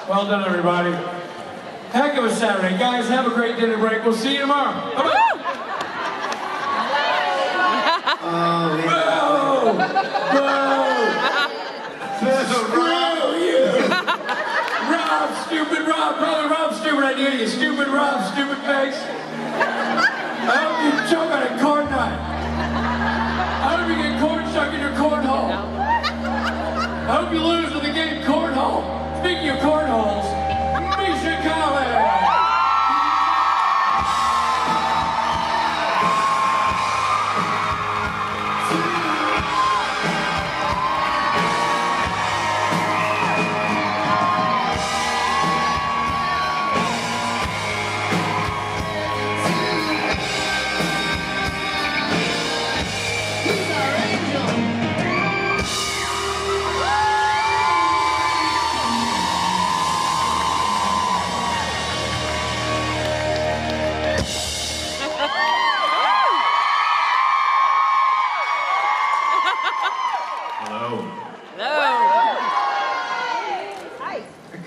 Well done, everybody. Heck of a Saturday. Guys, have a great dinner break. We'll see you tomorrow. Bye-bye. Boo! Boo! Screw you! Rob, stupid Rob. Probably Rob, stupid idea. You stupid Rob, stupid face. I hope you choke on a corn nut. I hope you get corn stuck in your cornhole. I hope you lose to the game cornhole. Speaking of cornholes, Misha Collins.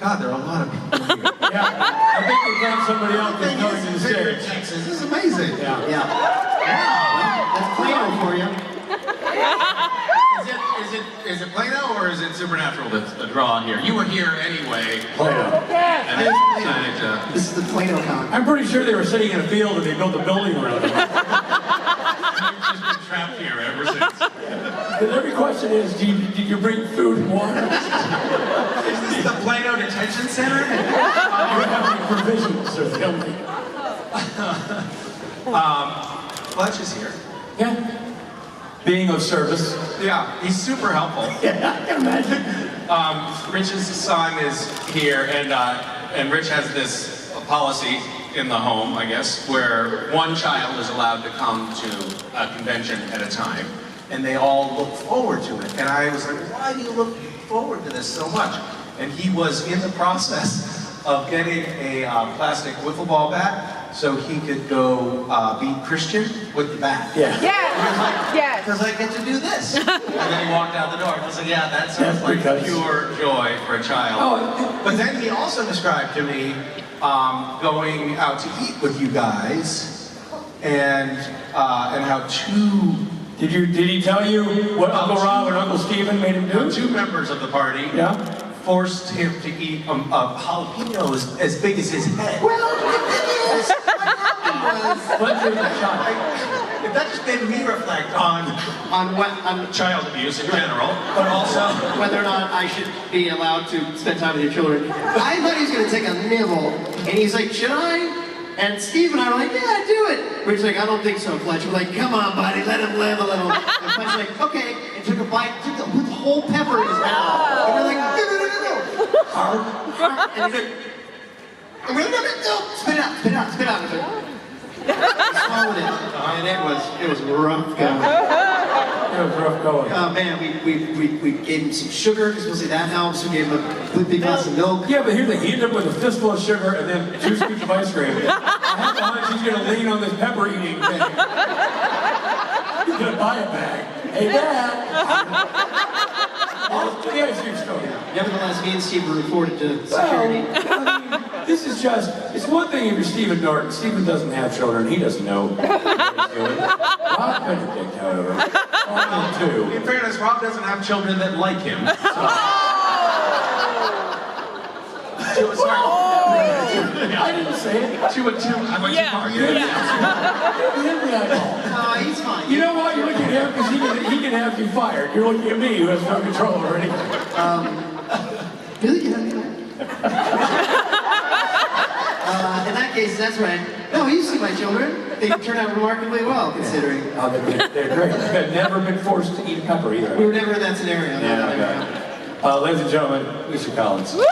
God, there are a lot of people here. Yeah, I think we found somebody else that's going to the stage. Texas. This is amazing. Yeah. Wow. That's Plano for you. Is it Plano or is it Supernatural that's the draw here? You were here anyway. Plano. And it's decided to... This is the Plano con. I'm pretty sure they were sitting in a field and they built a building around it. You've just been trapped here ever since. But every question is, did you bring food and water? Is this the Plano Detention Center? Do you have any provisions or filming? Fletch is here. Yeah. Being of service. Yeah, he's super helpful. Yeah, I can imagine. Rich's son is here, and Rich has this policy in the home, I guess, where one child is allowed to come to a convention at a time, and they all look forward to it. And I was like, why do you look forward to this so much? And he was in the process of getting a plastic wiffle ball bat so he could go be Christian with the bat. Yeah. Because I get to do this. And then he walked out the door. I was like, yeah, that sounds like pure joy for a child. Oh, but then he also described to me going out to eat with you guys and how two... Did he tell you what Uncle Rob and Uncle Stephen made him do? Two members of the party forced him to eat a jalapeno as big as his head. Well, That just made me reflect on child abuse in general, but also whether or not I should be allowed to spend time with your children. I thought he was going to take a nibble, and he's like, should I? And Steve and I were like, yeah, do it. Rich like, I don't think so, Fletch. We're like, come on, buddy, let him live a little. And Fletch's like, okay, and took a bite, put the whole pepper in his mouth. And we're like, no. And he's like, no, spit it out. He swallowed it, and it was rough going. It was rough going. Oh man, we gave him some sugar, because we'll see that helps. We gave him a big glass of milk. Yeah, but here's the thing. He ended up with a fistful of sugar and then 2 scoops of ice cream. I have the hunch he's going to lean on this pepper eating thing. He's going to buy a bag. Hey, Dad! To the ice cream store. Nevertheless, me and Steve were reported to security. Well, I mean, this is just, it's one thing if you're Stephen Norton. Stephen doesn't have children. He doesn't know what he's doing. Rob Benedict, however, only 2. in fairness, Rob doesn't have children that like him. I didn't say it. 2 and 2. I went too far. He's fine. You know why you're looking at him? Because he can have you fired. You're looking at me, who has no control over anything. Really? In that case, that's right. No, you see my children. They turned out remarkably well, considering. Oh, they're great. They've never been forced to eat a pepper either. We were never in that scenario. Ladies and gentlemen, Misha Collins. Woo!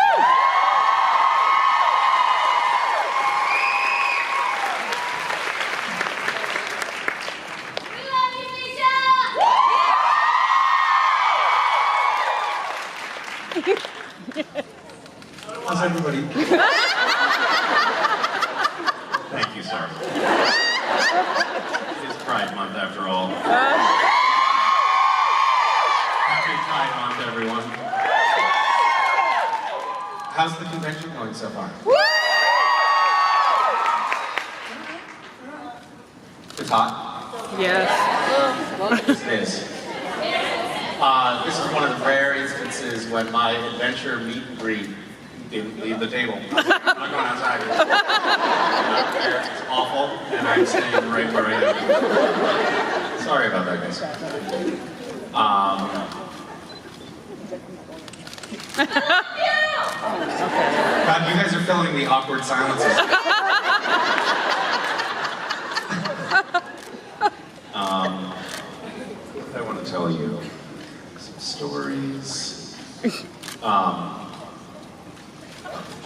How's everybody? Thank you, sir. It's Pride Month after all. Happy Pride Month, everyone. How's the convention going so far? It's hot? Yes. It is. This is one of the rare instances when my adventure meet and greet didn't leave the table. I'm not going outside. It's awful, and I'm staying right where I am. Sorry about that, guys. God, you guys are filling the awkward silences. What did I want to tell you? Some stories.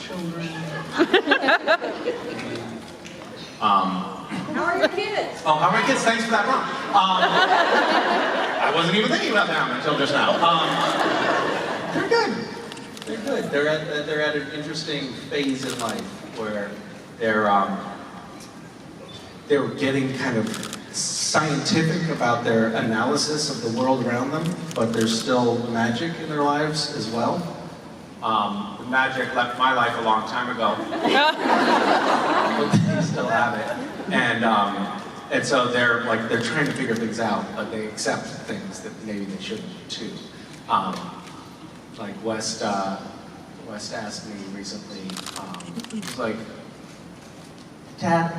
Children. How are your kids? Oh, how are my kids? Thanks for that prompt. I wasn't even thinking about them until just now. They're good. They're good. They're at an interesting phase in life where they're getting kind of scientific about their analysis of the world around them, but there's still magic in their lives as well. The magic left my life a long time ago, but they still have it. And so they're trying to figure things out, but they accept things that maybe they shouldn't too. Like West asked me recently, he's like, Dad,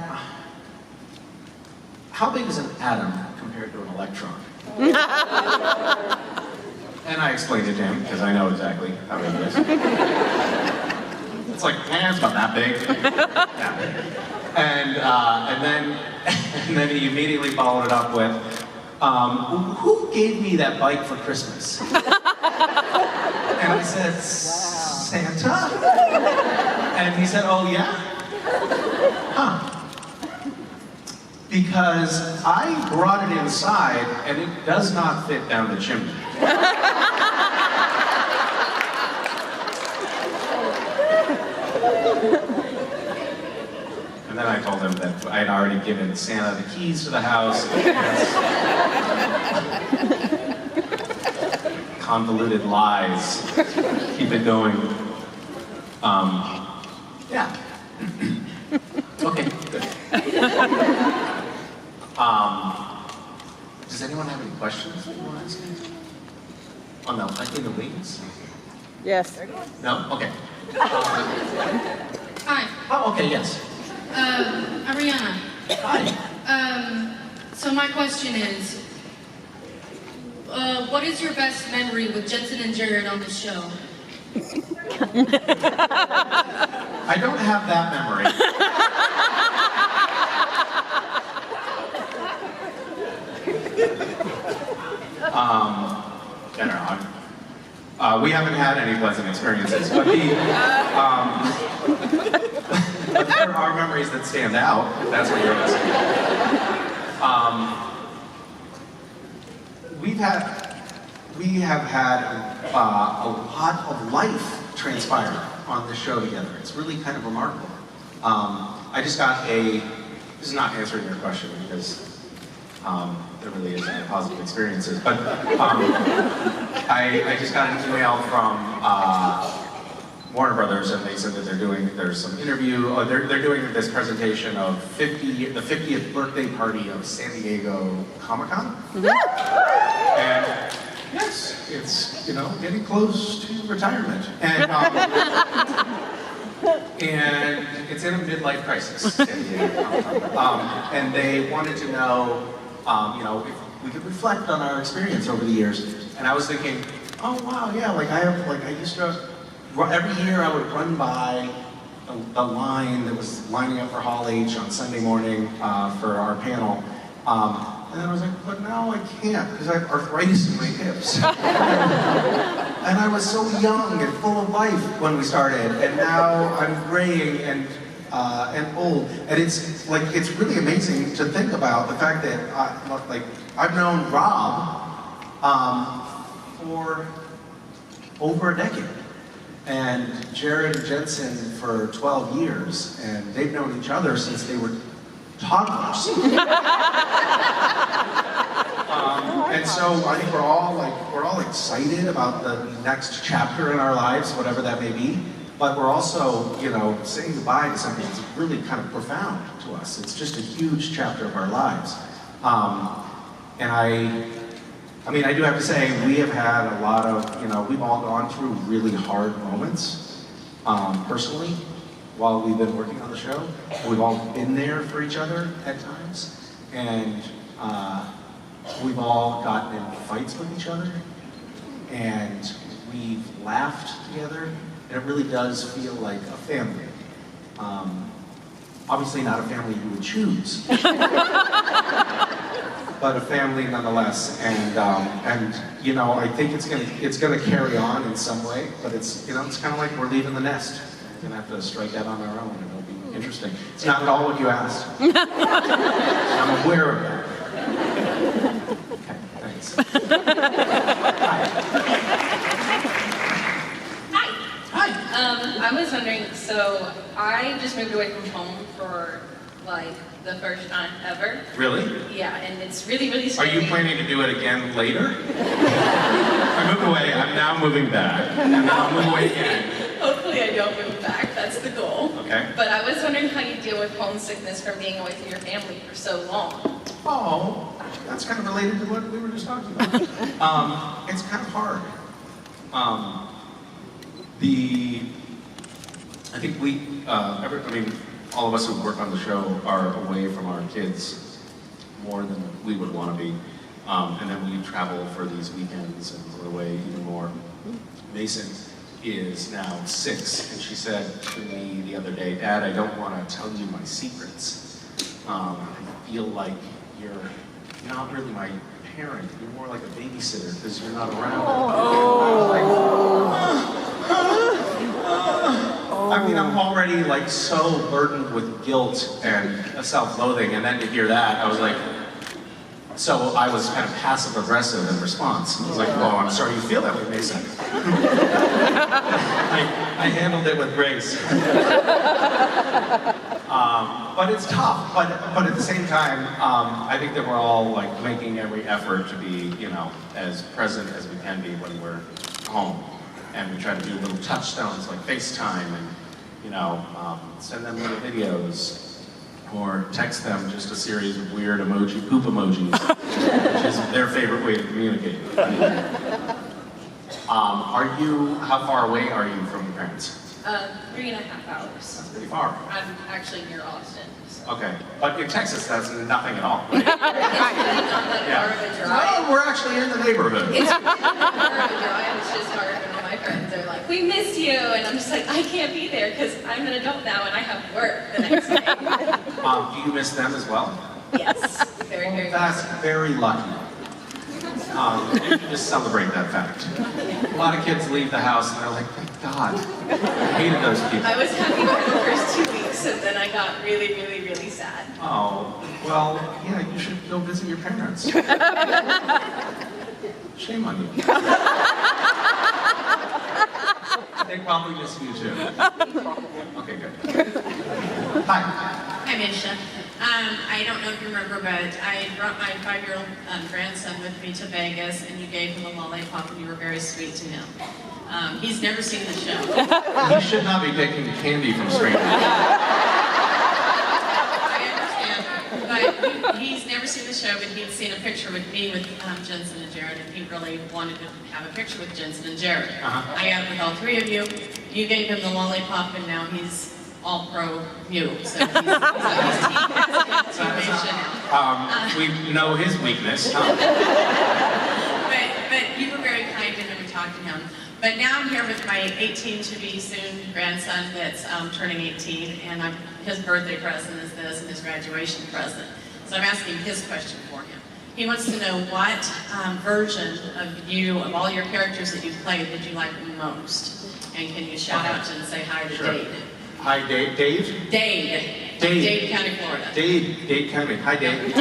how big is an atom compared to an electron? And I explained it to him, because I know exactly how big it is. It's like, it's not that big. Yeah. And then he immediately followed it up with, who gave me that bike for Christmas? And I said, Santa? And he said, oh yeah? Huh. Because I brought it inside and it does not fit down the chimney. And then I told him that I had already given Santa the keys to the house. Convoluted lies. Keep it going. Yeah. Okay, good. Does anyone have any questions that you want to ask me? On the in the wings? Yes. No? Okay. Hi, Oh, okay, yes. Ariana. Hi. So my question is, what is your best memory with Jensen and Jared on the show? I don't have that memory. I don't know. We haven't had any pleasant experiences, but but there are memories that stand out, if that's what you're asking. We have had a lot of life transpire on this show together. It's really kind of remarkable. I just got this is not answering your question because there really isn't any positive experiences, but I just got an email from Warner Brothers, and they said that there's some interview, they're doing this presentation of the 50th birthday party of San Diego Comic-Con. And yes, it's, getting close to retirement. And and it's in a midlife crisis, San Diego Comic-Con. And they wanted to know, if we could reflect on our experience over the years. And I was thinking, oh wow, yeah, I used to, every year I would run by the line that was lining up for Hall H on Sunday morning for our panel. And then I was like, but now I can't because I have arthritis in my hips. And I was so young and full of life when we started, and now I'm graying and old. And it's really amazing to think about the fact that I've known Rob for over a decade, and Jared and Jensen for 12 years, and they've known each other since they were toddlers. And so I think we're all excited about the next chapter in our lives, whatever that may be. but we're also, you know, saying goodbye to something that's really kind of profound to us. It's just a huge chapter of our lives. And I mean, I do have to say, we have had a lot of, you know, we've all gone through really hard moments, personally, while we've been working on the show. We've all been there for each other at times, and we've all gotten in fights with each other, and we've laughed together, and it really does feel like a family. Obviously not a family you would choose, but a family nonetheless. And you know, I think it's gonna carry on in some way, but it's, you know, it's kind of like we're leaving the nest. We're gonna have to strike out on our own, and it'll be interesting. It's not at all what you asked. I'm aware of that. Okay, thanks. I was wondering, so I just moved away from home for like the first time ever. Really? Yeah, and it's really, really Are scary. you planning to do it again later? I moved away, I'm now moving back, and then I'll move away again. Hopefully I don't move back, that's the goal. Okay. But I was wondering how you deal with homesickness from being away from your family for so long. Oh, that's kind of related to what we were just talking about. It's kind of hard. I think I mean, all of us who work on the show are away from our kids more than we would want to be. And then we travel for these weekends and we're away even more. Mason is now 6, and she said to me the other day, "Dad, I don't want to tell you my secrets. I feel like you're not really my parent. You're more like a babysitter because you're not around." I mean, I'm already like so burdened with guilt and self-loathing, and then to hear that, I was like, so I was kind of passive-aggressive in response. I was like, "Oh, I'm sorry you feel that way, Mason." I handled it with grace. But it's tough. But at the same time, I think that we're all like making every effort to be, you know, as present as we can be when we're home. And we try to do little touchstones like FaceTime and, you know, send them little videos or text them just a series of weird poop emojis, which is their favorite way to communicate. How far away are you from your parents? 3.5 hours. That's pretty far. I'm actually near Austin. So. Okay, but in Texas, that's nothing at all. It's really not that far of a drive. Well, we're actually in the neighborhood. It's really not far of a drive. It's just hard when all my friends are like, "We miss you," and I'm just like, I can't be there because I'm an adult now and I have work the next day. Do you miss them as well? Yes, very, very That's much. very lucky. You should just celebrate that fact. A lot of kids leave the house and they're like, "Thank God, I hated those people." I was happy for the first 2 weeks and then I got really, really, really sad. Oh, well, yeah, you should go visit your parents. Shame on you. They probably miss you too. Okay, good. Hi. Hi, Misha. I don't know if you remember, but I brought my 5-year-old grandson with me to Vegas, and you gave him a lollipop, and you were very sweet to him. He's never seen the show. You should not be taking candy from strangers. I understand, but he's never seen the show, but he'd seen a picture with me with Jensen and Jared, and he really wanted to have a picture with Jensen and Jared. I got it with all 3 of you. You gave him the lollipop, and now he's all pro you. So he's team now. We know his weakness. But you were very kind to him and talked to him. But now I'm here with my 18-to-be soon grandson that's turning 18, and his birthday present is this, and his graduation present. So I'm asking his question for him. He wants to know what version of all your characters that you've played, did you like the most? And can you shout out and say hi to Dade? Hi, Dave. Dave? Dade. Dade. Dade County, Florida. Dade County. Hi, Dave.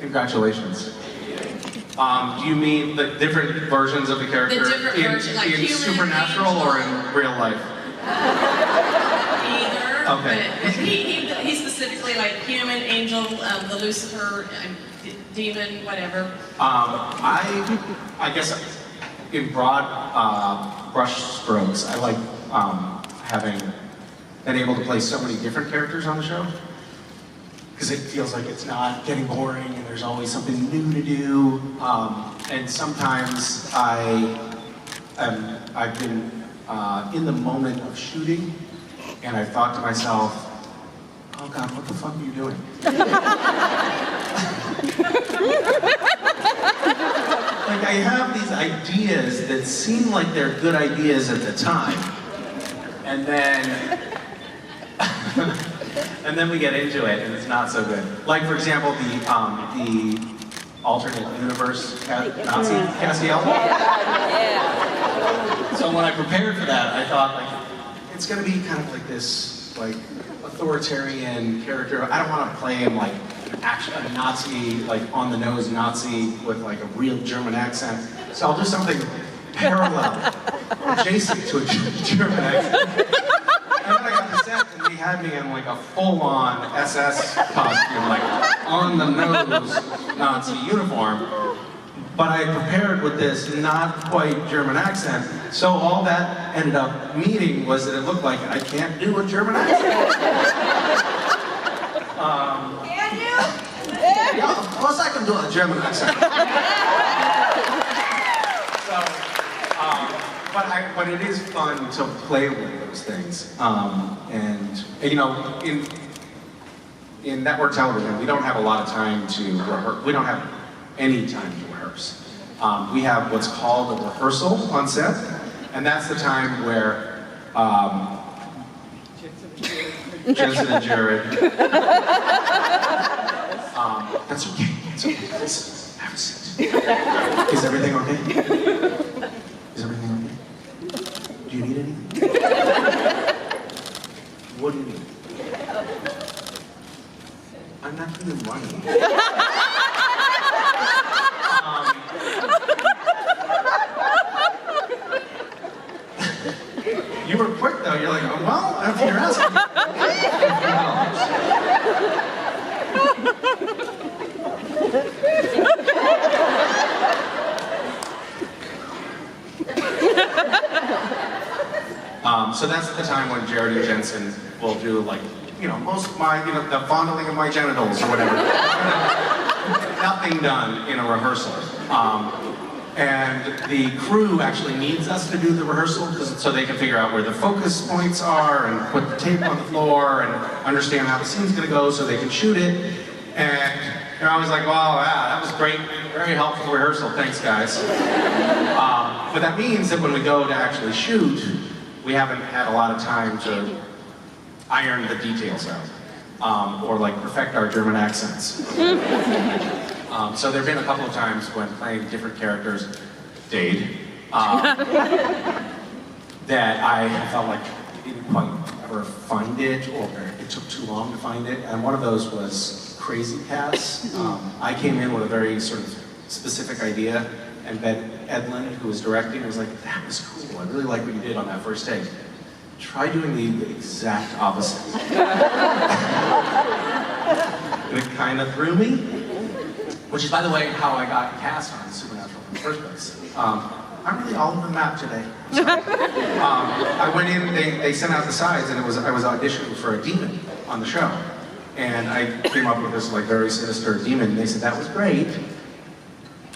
Congratulations. Do you mean the different versions of the character? The different versions, like in human, Supernatural angel. or in real life? Either. Okay. But he specifically like human, angel, the Lucifer, demon, whatever. I guess in broad brush strokes. I like having been able to play so many different characters on the show, because it feels like it's not getting boring and there's always something new to do. And sometimes I've been in the moment of shooting, and I've thought to myself, oh God, what the fuck are you doing? Like, I have these ideas that seem like they're good ideas at the time, and then and then we get into it and it's not so good. Like, for example, the alternate universe Nazi Castiel. So when I prepared for that, I thought, like, it's gonna be kind of like this, like, authoritarian character. I don't want to play him like a Nazi, like on-the-nose Nazi with like a real German accent. So I'll do something parallel, adjacent to a German accent. And then I got to set, and they had me in like a full-on SS costume, like on-the-nose Nazi uniform. But I prepared with this not quite German accent, so all that ended up meaning was that it looked like I can't do a German accent. Can you? Yeah, of course I can do a German accent. So, but it is fun to play with those things. And you know, in network television, we don't have a lot of time to rehearse. We don't have any time to rehearse. We have what's called a rehearsal on set, and that's the time where Jensen and Jared. That's okay. It's okay. Please have a seat. Is everything okay? Is everything okay? Do you need anything? What do you need? I'm not even running. You were quick though. You're like, oh, well, after you're asking. So that's the time when Jared and Jensen will do, like, you know, most of my, you know, the fondling of my genitals or whatever. Nothing done in a rehearsal. And the crew actually needs us to do the rehearsal so they can figure out where the focus points are and put the tape on the floor and understand how the scene's gonna go so they can shoot it. And they're always like, well, yeah, that was great, very helpful rehearsal, thanks guys. But that means that when we go to actually shoot, we haven't had a lot of time to iron the details out, or like perfect our German accents. So there have been a couple of times when playing different characters, Dade, that I felt like I didn't quite ever find it, or it took too long to find it. And one of those was Crazy Cats. I came in with a very sort of specific idea, and Ben Edlund, who was directing, was like, that was cool, I really like what you did on that first take. Try doing the exact opposite. And it kind of threw me. Which is, by the way, how I got cast on Supernatural in the first place. I'm really all over the map today. I went in, they sent out the sides, and I was auditioning for a demon on the show. And I came up with this like very sinister demon, and they said, that was great.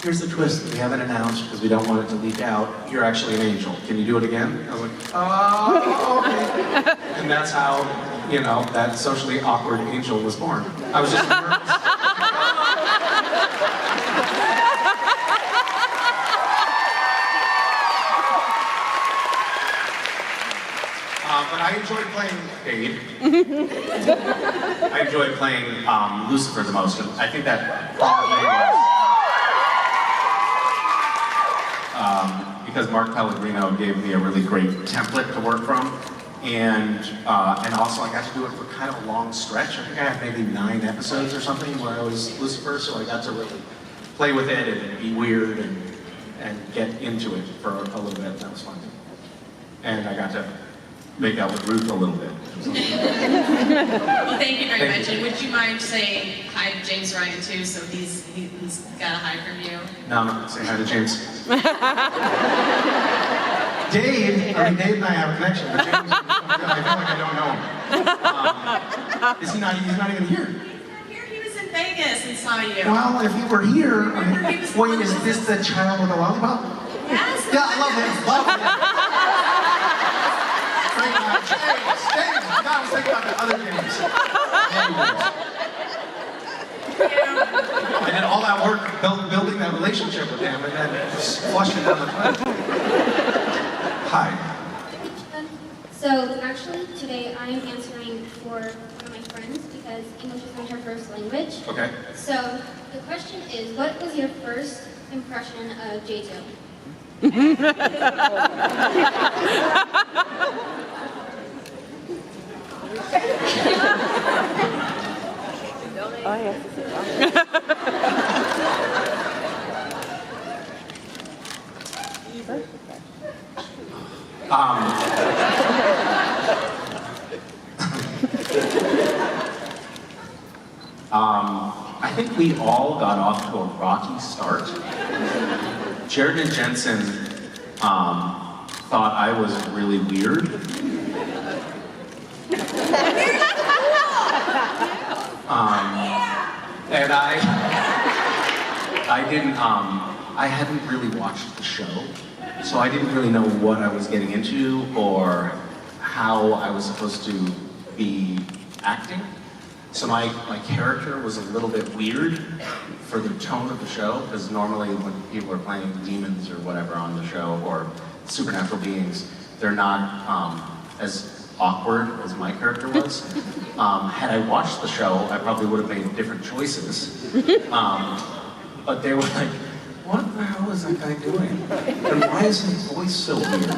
Here's the twist that we haven't announced because we don't want it to leak out. You're actually an angel. Can you do it again? I was like, oh, okay. And that's how, you know, that socially awkward angel was born. I was just nervous. But I enjoyed playing Dade. I enjoyed playing Lucifer the most, and I think that probably was because Mark Pellegrino gave me a really great template to work from, and also I got to do it for kind of a long stretch. I think I had maybe 9 episodes or something where I was Lucifer, so I got to really play with it and be weird and get into it for a little bit. That was fun. And I got to make out with Ruth a little bit. Well, thank you very much. And would you mind saying hi to James Ryan too, so he's got a hi from you? No, I'm not saying hi to James. Dave, I mean, Dave and I have a connection, but James, I feel like I don't know him. He's not even here. Here he was in Vegas and saw you. Well, if he were here, I Remember, he mean, was wait, is this the child with the lollipop? Yes. Yeah, I love him. Love him. Great guy. James. No, I was thinking about the other James. I did all that work building that relationship with him and then just flushed it down the toilet. Hi. So actually today I am answering for one of my friends because English is not her first language. Okay. So the question is, what was your first impression of J2? I think we all got off to a rocky start. Jared and Jensen thought I was really weird. And I didn't, I hadn't really watched the show, so I didn't really know what I was getting into or how I was supposed to be acting. So my character was a little bit weird for the tone of the show, because normally when people are playing demons or whatever on the show, or supernatural beings, they're not as awkward as my character was. Had I watched the show, I probably would have made different choices. But they were like, what the hell is that guy doing? And why is his voice so weird?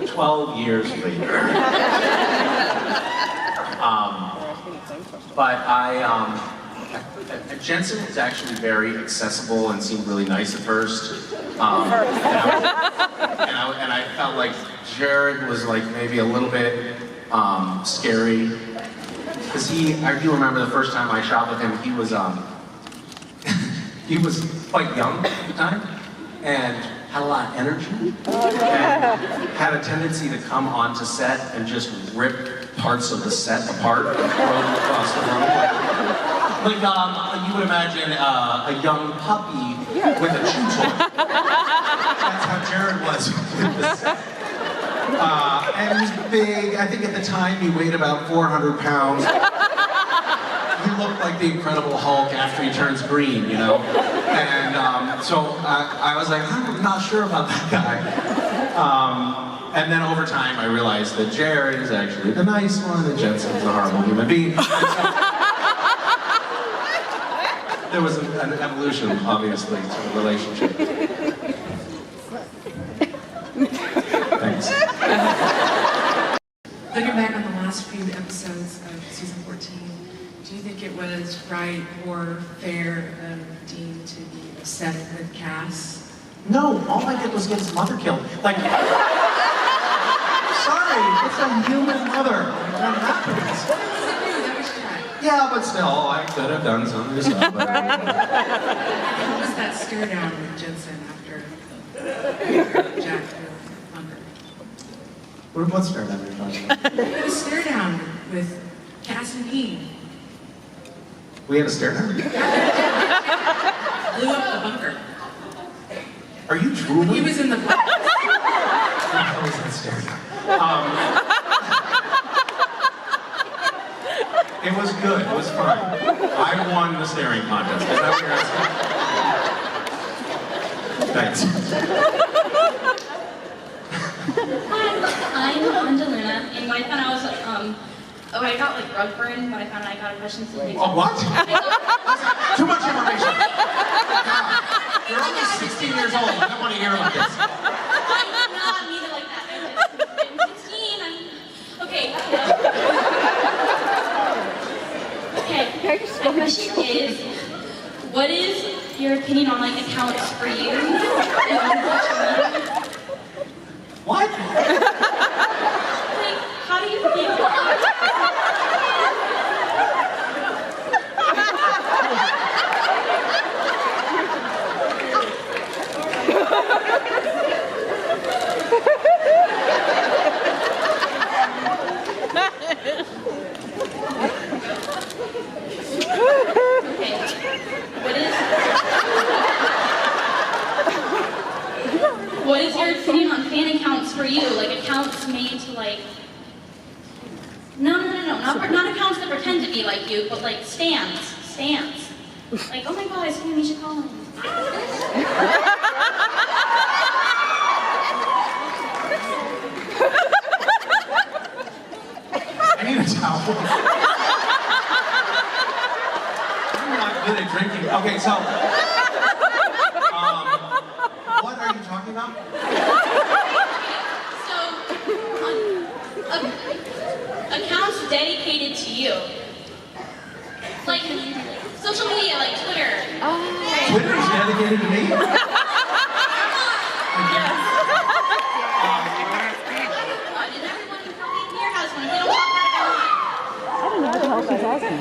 12 years later. Jensen was actually very accessible and seemed really nice at first. And I felt like Jared was like maybe a little bit scary. Because I do remember the first time I shot with him, he was quite young at the time, and had a lot of energy, and had a tendency to come onto set and just rip parts of the set apart and throw them across the room. Like you would imagine a young puppy with a chew toy. That's how Jared was with the set. And he was big. I think at the time he weighed about 400 pounds. He looked like the Incredible Hulk after he turns green, you know? And so I was like, I'm not sure about that guy. And then over time I realized that Jared is actually the nice one and Jensen's a horrible human being. There was an evolution, obviously, to the relationship. Thanks. Looking back on the last few episodes of season 14, do you think it was right or fair of Dean to be upset with Cass? No, all I did was get his mother killed. Like, sorry, it's a human mother. What happens? What was it do? That was Jack. Yeah, but still, I could have done some of this stuff. But... How was that stare down with Jensen after Jack killed Hunter? What's fair that we're talking about? We had a stare down with Cass and Dean. We had a stare down? Blew up the bunker. Are you truly? He was in the bunker. How was that stare down? It was good, it was fine. I won the staring contest. Is that what you're asking? Thanks. Hi, I'm Angelina, and when I found out I was I got like rug burn when I found out I got a question to Oh, what? Too much information. You're only 16 years old. I don't want to hear about this. I did not mean it like that. I'm 16. Okay. Okay. My question is, what is your opinion on like accounts for you? What? Like, how do you feel? like you, but like stans. Like, oh my god, I saw Misha Collins. I need a towel. I'm not good at drinking. Okay, so, what are you talking about? So, accounts dedicated to you. Like, social media, like Twitter. Twitter is dedicated to me? And everyone probably in your house when they don't talk about it online. I don't know what the hell she's asking.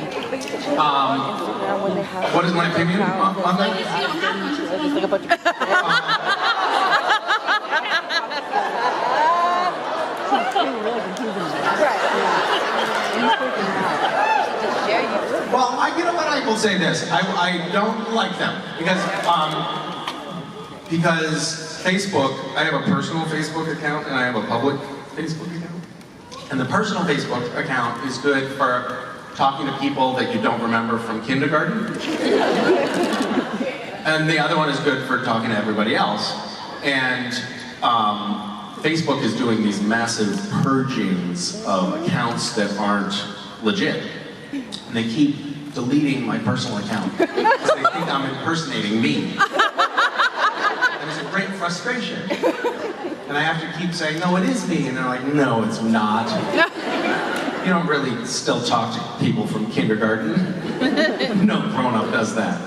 What is my opinion on Like, that? if you don't have one, just Just like a bunch of... She's being really confusing. Well, you know what, I will say this. I don't like them because Facebook, I have a personal Facebook account and I have a public Facebook account. And the personal Facebook account is good for talking to people that you don't remember from kindergarten. And the other one is good for talking to everybody else. And Facebook is doing these massive purgings of accounts that aren't legit. And they keep deleting my personal account because they think I'm impersonating me. And it's a great frustration. And I have to keep saying, no, it is me. And they're like, no, it's not. You don't really still talk to people from kindergarten. No grown-up does that.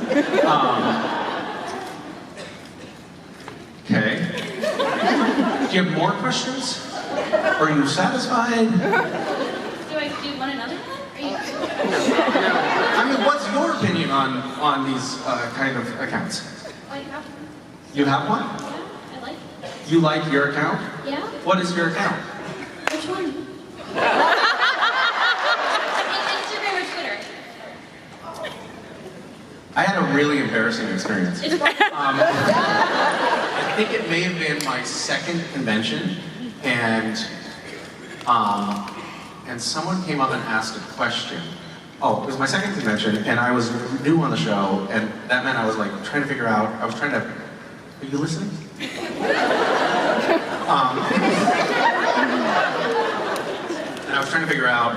Okay. Do you have more questions? Are you satisfied? Do I do one another one? I mean, what's your opinion on these kind of accounts? I have one. You have one? Yeah, I like it. You like your account? Yeah? What is your account? Which one? Instagram or Twitter? I had a really embarrassing experience. It's fun. I think it may have been my second convention, and someone came up and asked a question. Oh, it was my second convention, and I was new on the show, and that meant I was like trying to figure out, are you listening? And I was trying to figure out,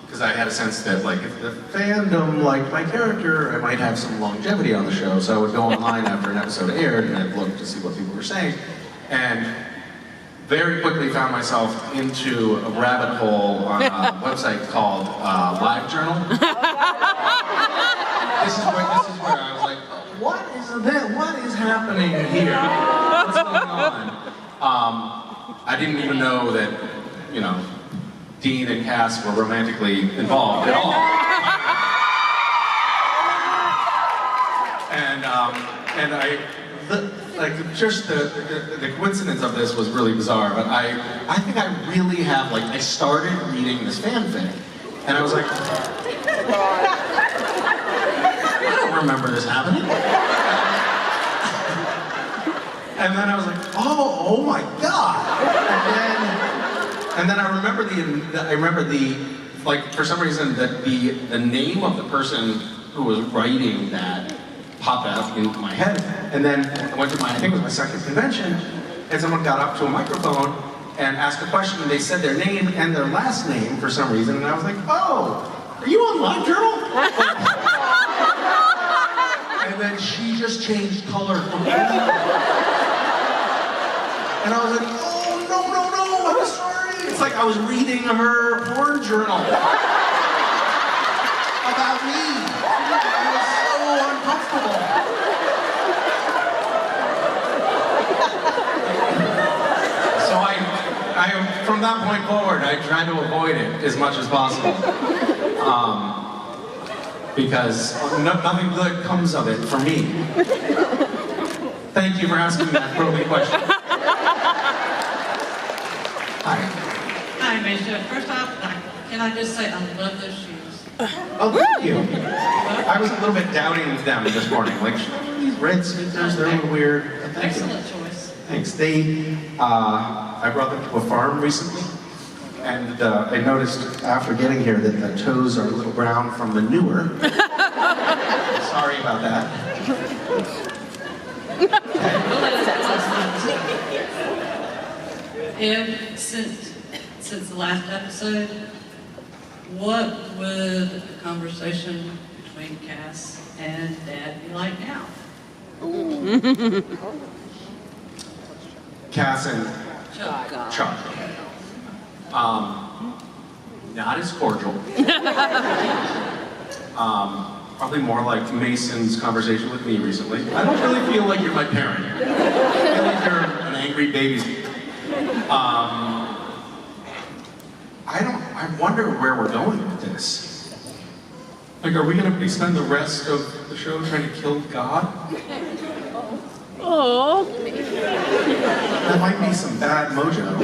because I had a sense that like if the fandom liked my character, I might have some longevity on the show, so I would go online after an episode aired, and I'd look to see what people were saying, and very quickly found myself into a rabbit hole on a website called LiveJournal. This is where I was like, what is happening here? What's going on? I didn't even know that, you know, Dean and Cass were romantically involved at all. The coincidence of this was really bizarre, but I think I really have, like, I started reading this fanfic, and I was like, I don't remember this happening. And then I was like, oh my God. And then I remember like, for some reason, that the name of the person who was writing that popped out into my head. And then I went to I think it was my second convention, and someone got up to a microphone and asked a question, and they said their name and their last name for some reason, and I was like, oh, are you on LiveJournal? And then she just changed color completely. And I was like, oh, no, I'm sorry. It's like I was reading her porn journal about me. I was so uncomfortable. So from that point forward, I tried to avoid it as much as possible. Because nothing good comes of it for me. Thank you for asking that probing question. Hi, Misha. First off, can I just say I love those shoes? Oh, thank you. I was a little bit doubting them this morning. Like, should I wear these red sneakers? They're a little weird. Thank you. Excellent choice. Thanks. I brought them to a farm recently, and I noticed after getting here that the toes are a little brown from manure. Sorry about that. And since the last episode, what would the conversation between Cass and Dad be like now? Cass and Chuck. Not as cordial. Probably more like Mason's conversation with me recently. I don't really feel like you're my parent. I feel like you're an angry baby. I wonder where we're going with this. Like, are we gonna spend the rest of the show trying to kill God? Oh. That might be some bad mojo.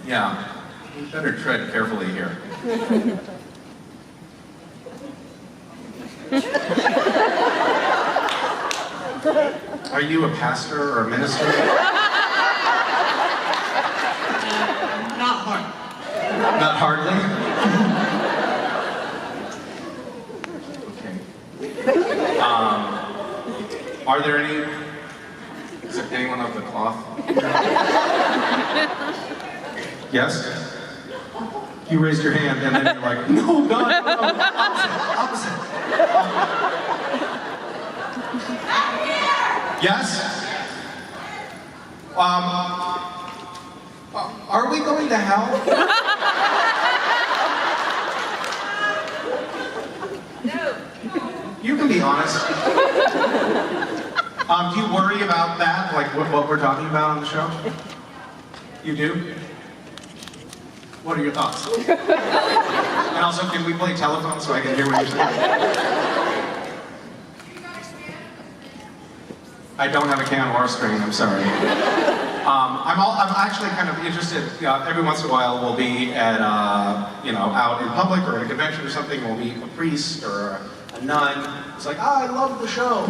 Yeah. We better tread carefully here. Are you a pastor or a minister? Not hard. Not hardly? Okay. Are there any... Is there anyone of the cloth? Yes? You raised your hand and then you're like, no, God, no, opposite. Yes? Are we going to hell? No. You can be honest. Do you worry about that, like what we're talking about on the show? You do? What are your thoughts? And also, can we play telephone so I can hear what you're saying? I don't have a can or a string, I'm sorry. I'm actually kind of interested, every once in a while we'll be at, out in public or at a convention or something, we'll meet a priest or a nun. It's like, I love the show.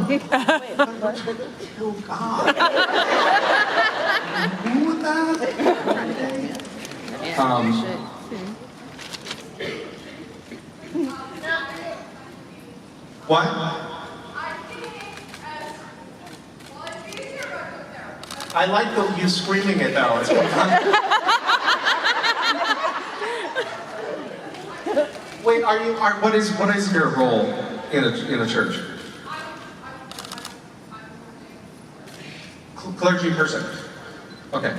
Oh, God. Who with that? What? I like you screaming it though. It's Wait, what is your role in a church? Clergy person. Okay.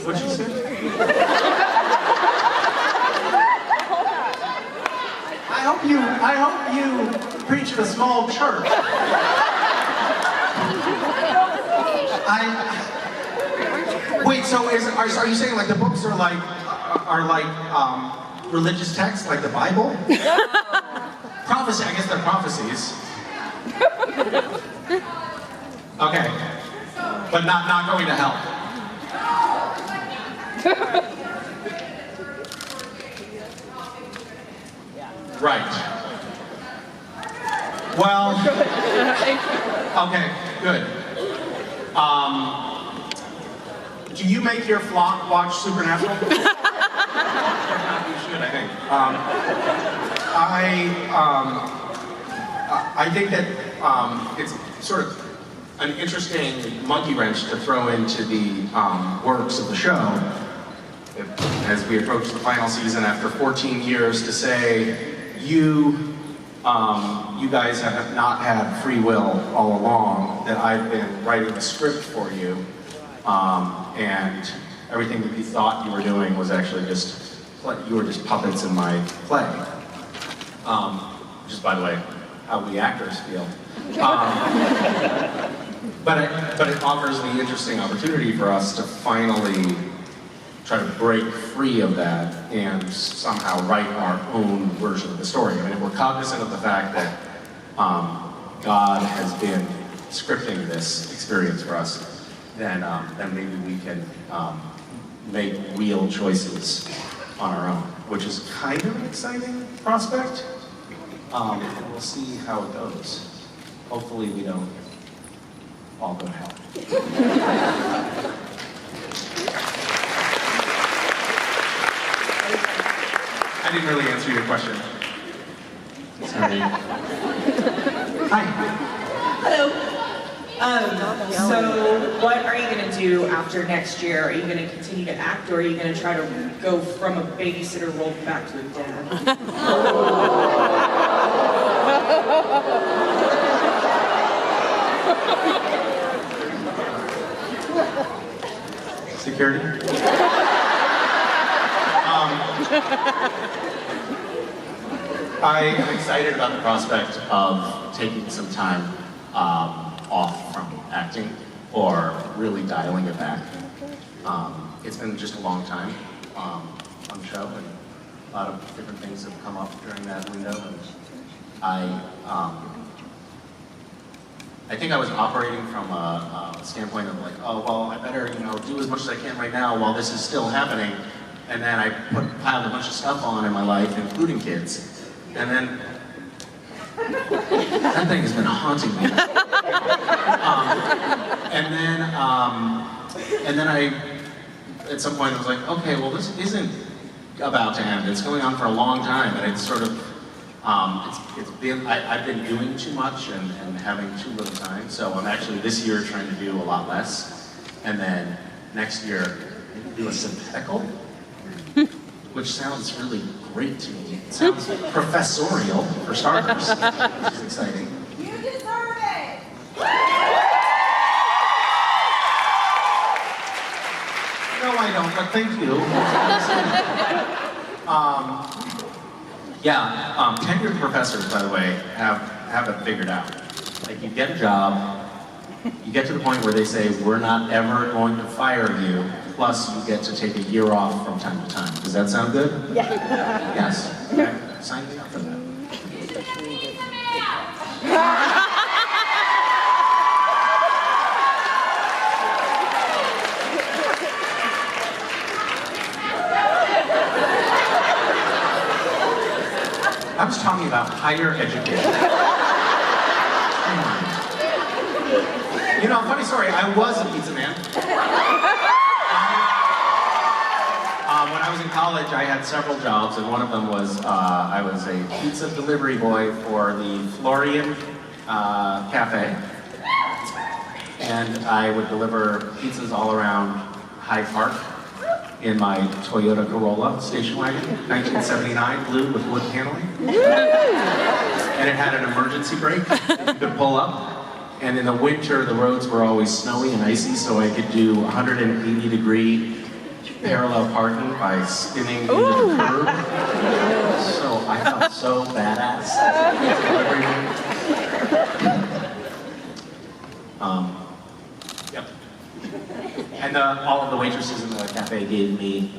What'd you say? I hope you preach at a small church. Wait, so are you saying like the books are like religious texts like the Bible? Prophecy, I guess they're prophecies. Okay. But not going to hell. Right. Well, okay, good. Do you make your flock watch Supernatural? You should, I think. I think that it's sort of an interesting monkey wrench to throw into the works of the show as we approach the final season after 14 years to say, you guys have not had free will all along, that I've been writing a script for you, and everything that you thought you were doing was actually just, you were just puppets in my play. Which is, by the way, how we actors feel. But it offers the interesting opportunity for us to finally try to break free of that and somehow write our own version of the story. I mean, if we're cognizant of the fact that God has been scripting this experience for us, then maybe we can make real choices on our own, which is kind of an exciting prospect. And we'll see how it goes. Hopefully we don't all go to hell. I didn't really answer your question. Sorry. Hi. Hello. So what are you going to do after next year? Are you going to continue to act, or are you going to try to go from a babysitter role back to a dad? Security? I'm excited about the prospect of taking some time off from acting, or really dialing it back. It's been just a long time on the show, and a lot of different things have come up during that window, and I think I was operating from a standpoint of like, oh, well, I better, do as much as I can right now while this is still happening. And then I piled a bunch of stuff on in my life, including kids. And then, that thing has been haunting me. And then I, at some point, I was like, okay, well, this isn't about to end. It's going on for a long time, and it's sort of, I've been doing too much and having too little time, so I'm actually this year trying to do a lot less, and then next year do a sabbatical, which sounds really great to me. It sounds professorial for starters, which is exciting. You deserve it! No, I don't, but thank you. Tenured professors, by the way, have it figured out. Like, you get a job, you get to the point where they say, we're not ever going to fire you, plus you get to take a year off from time to time. Does that sound good? Yeah. Yes. Okay. Sign me up for that. I was talking about higher education. Funny story, I was a pizza man. When I was in college, I had several jobs, and one of them was I was a pizza delivery boy for the Florian Cafe. And I would deliver pizzas all around Hyde Park in my Toyota Corolla station wagon, 1979, blue with wood paneling. And it had an emergency brake. You could pull up. And in the winter, the roads were always snowy and icy, so I could do 180-degree parallel parking by spinning into the curb. So I felt so badass. Yep. And all of the waitresses in the cafe gave me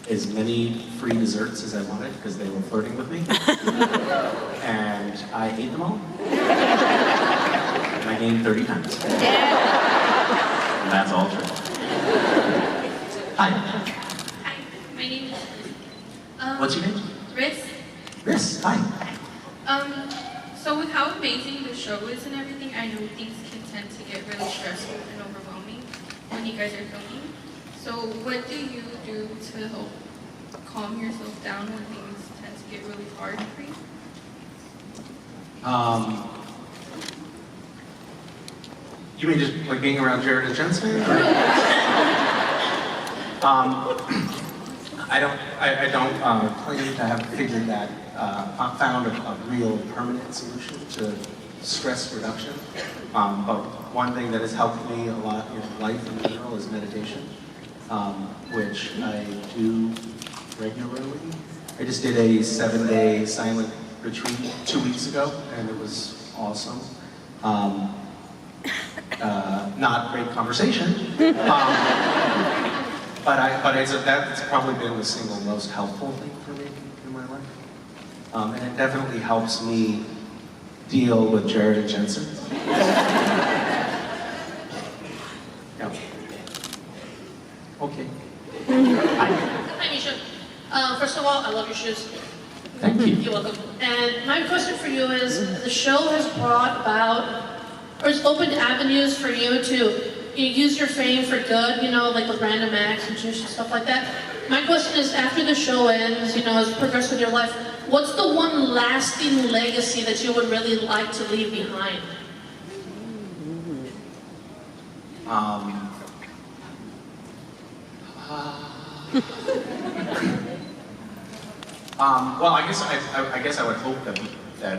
as many free desserts as I wanted because they were flirting with me. And I ate them all. And I gained 30 pounds. And that's all true. Hi. Hi, my name is What's your name? Riz. Riz, hi. So with how amazing the show is and everything, I know things can tend to get really stressful and overwhelming when you guys are filming. So what do you do to help calm yourself down when things tend to get really hard for you? You mean just like being around Jared and Jensen? I don't claim to have figured that, found a real permanent solution to stress reduction. But one thing that has helped me a lot in life in general is meditation, which I do regularly. I just did a 7-day silent retreat 2 weeks ago, and it was awesome. Not great conversation, that's probably been the single most helpful thing for me in my life. And it definitely helps me deal with Jared and Jensen. Yeah. Okay. Hi, Misha. First of all, I love your shoes. Thank you. You're welcome. And my question for you is, the show has brought about, or it's opened avenues for you to use your fame for good, like with random acts and stuff like that. My question is, after the show ends, as you progress with your life, what's the one lasting legacy that you would really like to leave behind? Well, I guess I would hope that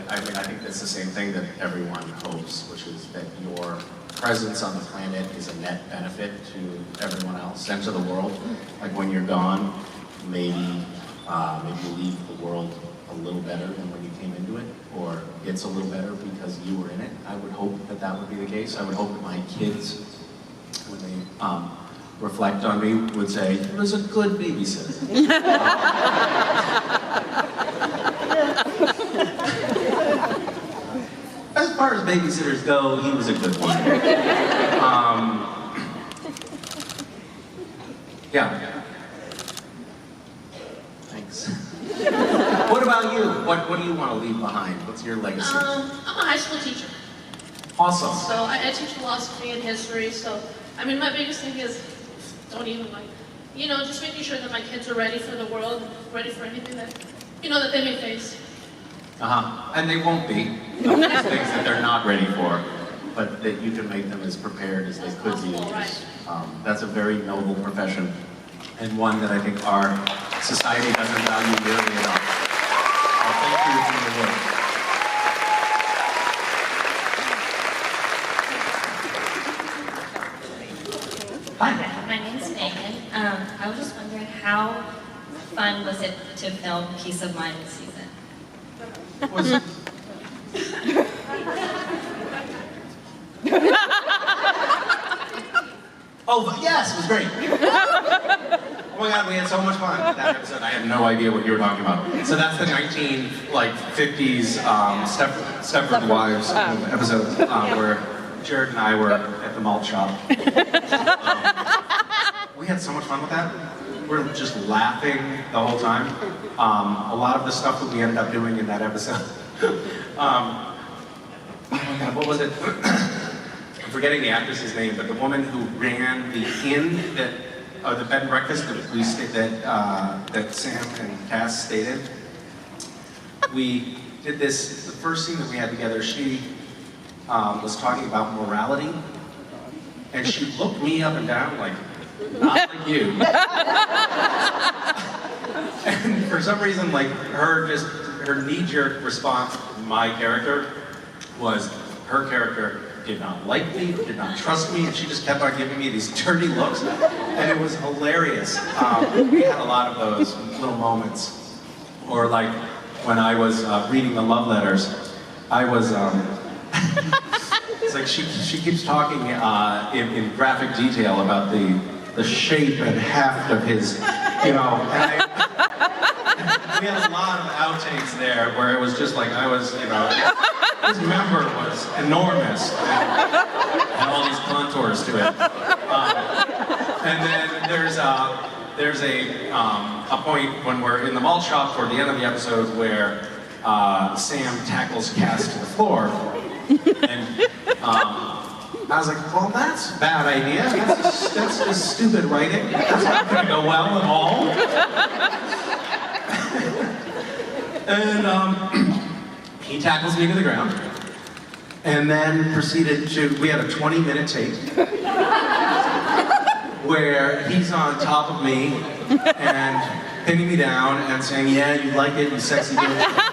I think that's the same thing that everyone hopes, which is that your presence on the planet is a net benefit to everyone else and to the world. Like when you're gone, maybe you leave the world a little better than when you came into it, or it's a little better because you were in it. I would hope that would be the case. I would hope that my kids, when they reflect on me, would say, it was a good babysitter. As far as babysitters go, he was a good one. Yeah. Thanks. What about you? What do you want to leave behind? What's your legacy? I'm a high school teacher. Awesome. So I teach philosophy and history, so my biggest thing is, don't even just making sure that my kids are ready for the world, ready for anything that, that they may face. And they won't be. These things that they're not ready for, but that you can make them as prepared as they could be. Right. That's a very noble profession, and one that I think our society doesn't value nearly enough. Thank you for your work. Hi, my name's Megan. I was just wondering, how fun was it to film Peace of Mind this season? Oh, yes, it was great. Oh my God, we had so much fun that episode. I had no idea what you were talking about. So that's the 1950s Stepford Wives episode where Jared and I were at the malt shop. We had so much fun with that. We were just laughing the whole time. A lot of the stuff that we ended up doing in that episode. Oh my God, what was it? I'm forgetting the actress's name, but the woman who ran the inn the bed and breakfast that Sam and Cass stayed in. We did this, the first scene that we had together, she was talking about morality, and she looked me up and down like, not like you. And for some reason, like her knee-jerk response to my character was her character did not like me, did not trust me, and she just kept on giving me these dirty looks, and it was hilarious. We had a lot of those little moments. Or like when I was reading the love letters, I was, it's like she keeps talking in graphic detail about the shape and heft of his, and we had a lot of outtakes there where it was just like I was, his member was enormous and all these contours to it. And then there's a point when we're in the malt shop toward the end of the episode where Sam tackles Cass to the floor, and I was like, well, that's a bad idea. That's just stupid writing. That's not going to go well at all. And he tackles me to the ground, and then proceeded to, we had a 20-minute take, where he's on top of me, and pinning me down, and saying, yeah, you like it, you sexy bitch.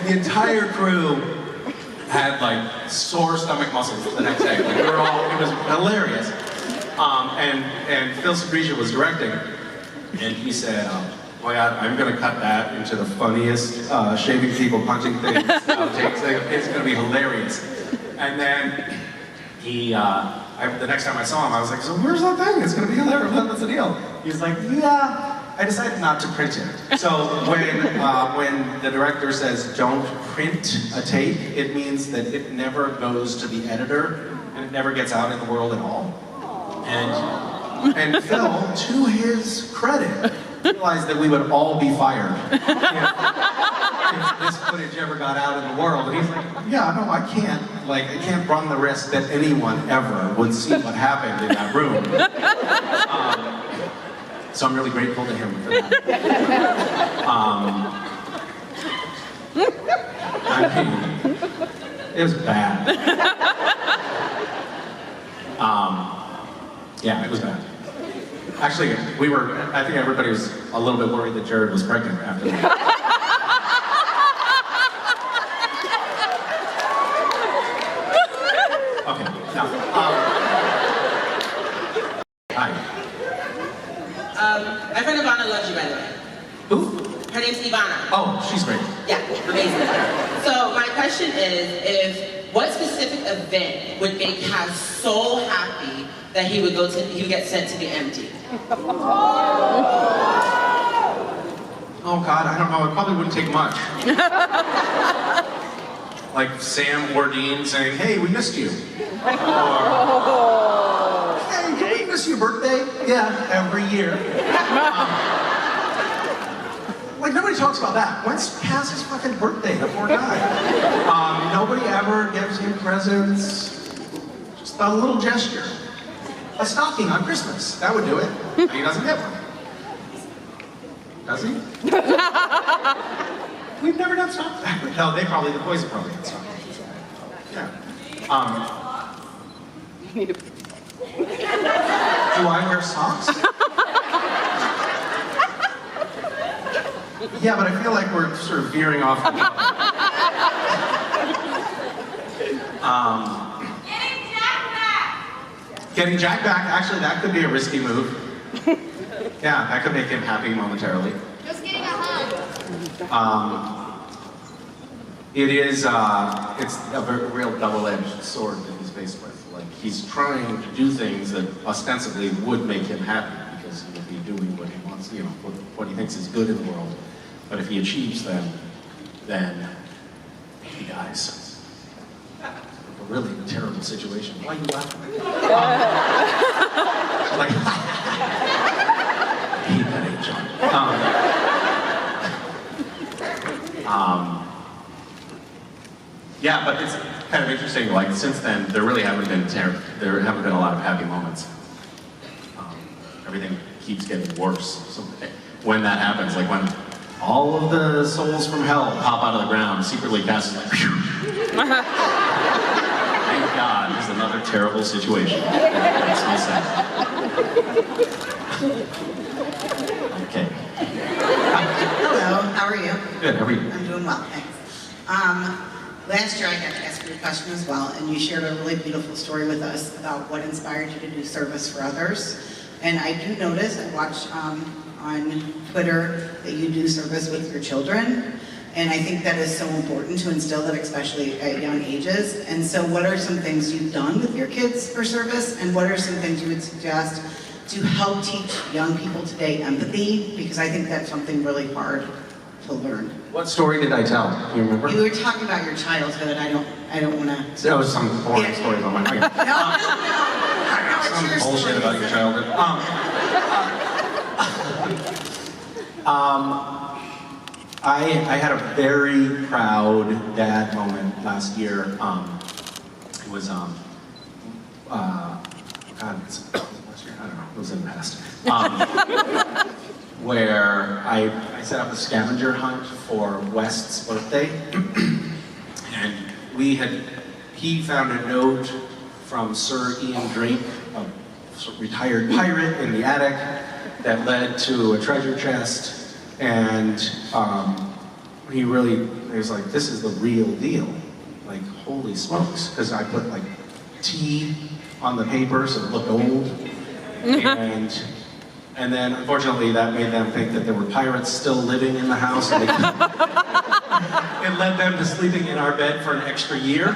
the entire crew had like sore stomach muscles the next day. Like, we were all, it was hilarious. And Phil Sabrigia was directing, and he said, "Oh my God, I'm gonna cut that into the funniest shaving people punching things outtakes. It's gonna be hilarious." And then he, the next time I saw him, I was like, "So where's that thing? It's gonna be hilarious. What's the deal?" He's like, "Yeah, I decided not to print it." So when the director says don't print a tape, it means that it never goes to the editor and it never gets out in the world at all. And Phil, to his credit, realized that we would all be fired if this footage ever got out in the world. And he's like, "Yeah, no, I can't run the risk that anyone ever would see what happened in that room." So I'm really grateful to him for that. I mean, it was bad. Yeah, it was bad. Actually, I think everybody was a little bit worried that Jared was pregnant after that. Okay, now, hi. My friend Ivana loves you, by the way. Who? Her name's Ivana. Oh, she's great. Yeah, amazing. So my question is, what specific event would make Cass so happy that he would get sent to the MD? Oh God, I don't know. It probably wouldn't take much. Like Sam or Dean saying, "Hey, we missed you." Or, "Hey, did we miss your birthday?" Yeah, every year. Like nobody talks about that. When's Cass's fucking birthday? The poor guy. Nobody ever gives him presents. Just a little gesture. A stocking on Christmas. That would do it. And he doesn't get one. Does he? We've never done stockings. No, the boys have probably done stockings. Yeah. Do I wear socks? Yeah, but I feel like we're sort of veering off the topic. Getting Jack back, actually that could be a risky move. Yeah, that could make him happy momentarily. Just getting a hug. It's a real double-edged sword that he's faced with. Like, he's trying to do things that ostensibly would make him happy because he would be doing what he wants, you know, what he thinks is good in the world. But if he achieves them, then he dies. A really terrible situation. Why are you laughing? Like, I hate that age. Yeah, but it's kind of interesting. Like since then, there haven't been a lot of happy moments. Everything keeps getting worse. So when that happens, like when all of the souls from hell pop out of the ground, secretly Cass is like, phew. Thank God, this is another terrible situation. That makes me sad. Okay. Hello, how are you? Good, how are you? I'm doing well, thanks. Last year I got to ask you a question as well, and you shared a really beautiful story with us about what inspired you to do service for others. And I do notice, I watched on Twitter that you do service with your children, and I think that is so important to instill that, especially at young ages. And so what are some things you've done with your kids for service, and what are some things you would suggest to help teach young people today empathy? Because I think that's something really hard to learn. What story did I tell? Do you remember? You were talking about your childhood. I don't want to. That was some boring story about my life. Some bullshit about your childhood. I had a very proud dad moment last year. It was God, it's last year. I don't know. It was in the past. Where I set up a scavenger hunt for West's birthday, and he found a note from Sir Ian Drake, a retired pirate, in the attic that led to a treasure chest, and he was like, this is the real deal. Like, holy smokes. Because I put like T on the paper so it looked old. And then unfortunately that made them think that there were pirates still living in the house. And it led them to sleeping in our bed for an extra year.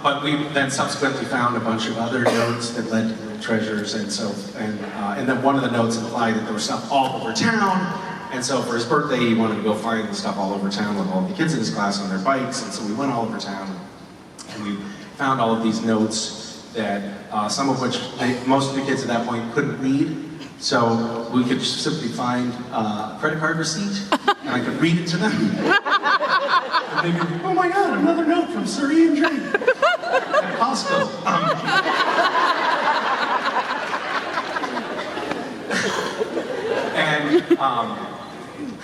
But we then subsequently found a bunch of other notes that led to little treasures, and then one of the notes implied that there was stuff all over town, and so for his birthday he wanted to go find the stuff all over town with all the kids in his class on their bikes, and so we went all over town, and we found all of these notes that some of which most of the kids at that point couldn't read, so we could just simply find a credit card receipt, and I could read it to them. And they'd be like, oh my God, another note from Sir Ian Drake at Costco.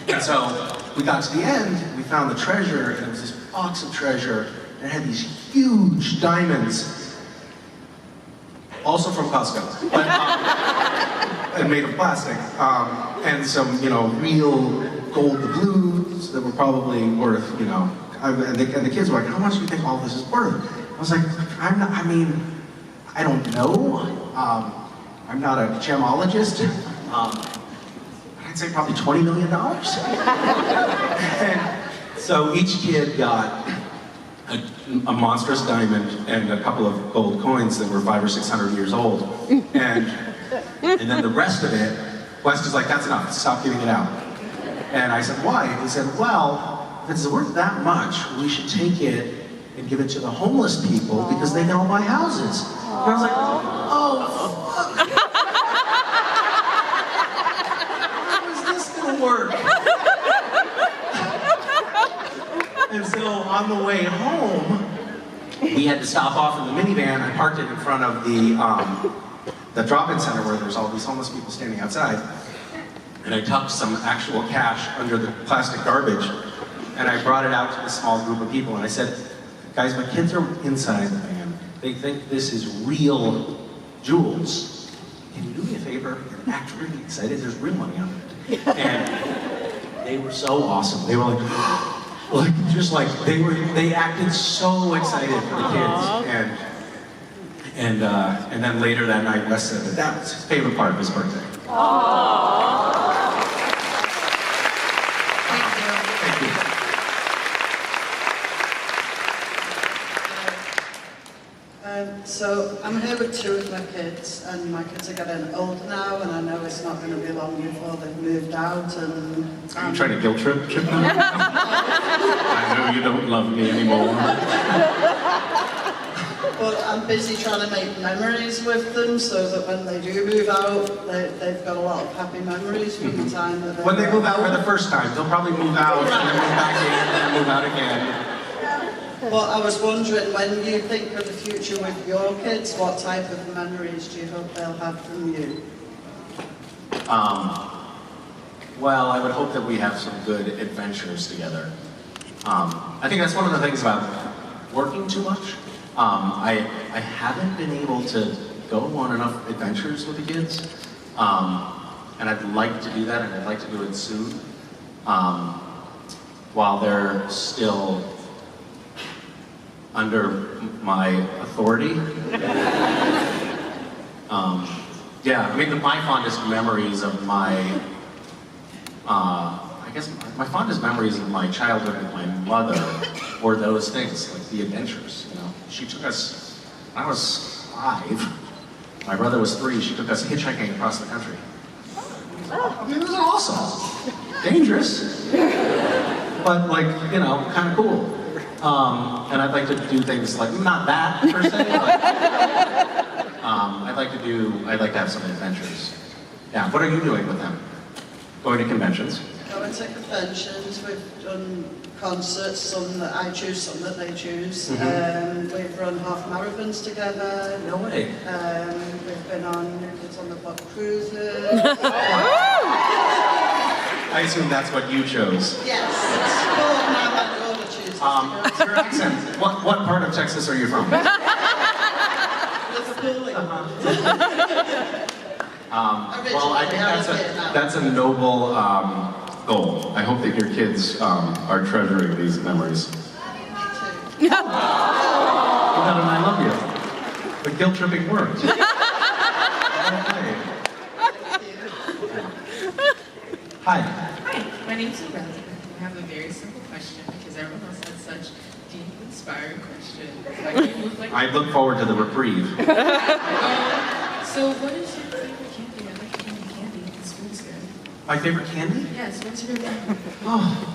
And so we got to the end, we found the treasure, and it was this box of treasure, and it had these huge diamonds, also from Costco, but and made of plastic, and some, real gold doubloons that were probably worth, and the kids were like, how much do you think all this is worth? I was like, I don't know. I'm not a gemologist. I'd say probably $20 million. And so each kid got a monstrous diamond and a couple of gold coins that were 500 or 600 years old. And then the rest of it, West is like, that's enough, stop giving it out. And I said, why? And he said, well, if it's worth that much, we should take it and give it to the homeless people because they can all buy houses. And I was like, oh, fuck. How is this gonna work? And so on the way home, we had to stop off in the minivan. I parked it in front of the drop-in center where there's all these homeless people standing outside. And I tucked some actual cash under the plastic garbage, and I brought it out to this small group of people, and I said, guys, my kids are inside the van. They think this is real jewels. Can you do me a favor and act really excited? There's real money on it. And they were so awesome. They were they acted so excited for the kids. And then later that night, Wes said that was his favorite part of his birthday. So I'm here with two of my kids, and my kids are getting older now, and I know it's not going to be long before they've moved out. And are you trying to guilt trip them? I know you don't love me anymore. But I'm busy trying to make memories with them, so that when they do move out, they've got a lot of happy memories from the time that when they move out for the first time, they'll probably move out, and then move back in, and then move out again. Well, I was wondering, when you think of the future with your kids, what type of memories do you hope they'll have from you? Well, I would hope that we have some good adventures together. I think that's one of the things about working too much. I haven't been able to go on enough adventures with the kids, and I'd like to do that, and I'd like to do it soon, while they're still under my authority. Yeah, I mean, my fondest memories of my fondest memories of my childhood with my mother were those things, like the adventures, She took us, I was 5, my brother was 3, she took us hitchhiking across the country. I mean, it was awesome. Dangerous, but kind of cool. And I'd like to do things like, not that per se, but I'd like to have some adventures. Yeah, what are you doing with them? Going to conventions? Going to conventions, we've done concerts, some that I choose, some that they choose. We've run half marathons together. No way. We've been on New Kids on the Block cruises. I assume that's what you chose. Yes. Well, now my daughter chooses. Your accent, what part of Texas are you from? Liverpool. Well, I think that's a noble goal. I hope that your kids are treasuring these memories. You got an I love you. The guilt tripping worked. Hi. Hi, my name's Elizabeth. I have a very simple question because everyone else has such deep, inspiring questions. I look forward to the reprieve. So what is your favorite candy? I like candy. This food's good. My favorite candy? Yes, what's your favorite candy? Oh.